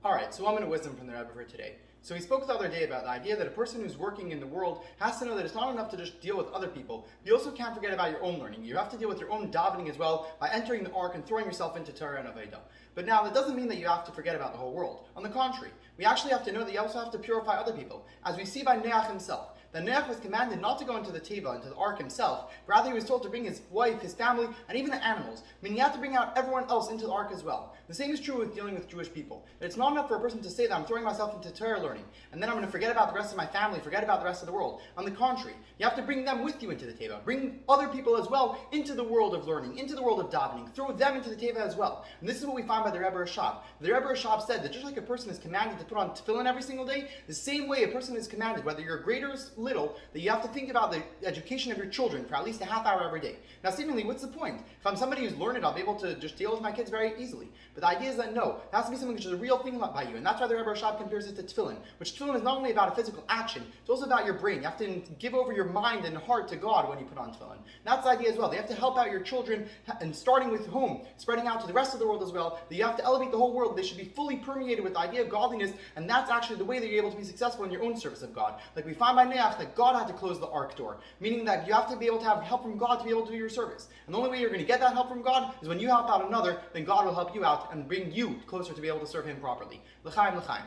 Alright, so 1 minute wisdom from the Rebbe for today. So we spoke the other day about the idea that a person who's working in the world has to know that it's not enough to just deal with other people. You also can't forget about your own learning. You have to deal with your own davening as well by entering the ark and throwing yourself into Torah and Avodah. But now that doesn't mean that you have to forget about the whole world. On the contrary, we actually have to know that you also have to purify other people, as we see by Noach himself. That Noach was commanded not to go into the teva, into the ark himself. Rather, he was told to bring his wife, his family, and even the animals. Meaning he had to bring out everyone else into the ark as well. The same is true with dealing with Jewish people. That it's not enough for a person to say that I'm throwing myself into Torah learning, and then I'm going to forget about the rest of my family, forget about the rest of the world. On the contrary, you have to bring them with you into the teva. Bring other people as well into the world of learning, into the world of davening. Throw them into the teva as well. And this is what we find by the Rebbe Rashab. The Rebbe Rashab said that just like a person is commanded to put on tefillin every single day, the same way a person is commanded, whether you're great or little, that you have to think about the education of your children for at least a half hour every day. Now, seemingly, what's the point? If I'm somebody who's learned, I'll be able to just deal with my kids very easily. But the idea is that no, it has to be something which is a real thing by you. And that's why the Rebbe Rashab compares it to tefillin, which tefillin is not only about a physical action, it's also about your brain. You have to give over your mind and heart to God when you put on tefillin. And that's the idea as well. They have to help out your children, and starting with home, spreading out to the rest of the world as well, that you have to elevate the whole world. They should be fully permeated with the idea of godliness, and that's actually the way that you're able to be successful in your own service of God. Like we find by Noach that God had to close the ark door, meaning that you have to be able to have help from God to be able to do your service. And the only way you're going to get that help from God is when you help out another, then God will help you out and bring you closer to be able to serve Him properly. L'chaim, l'chaim.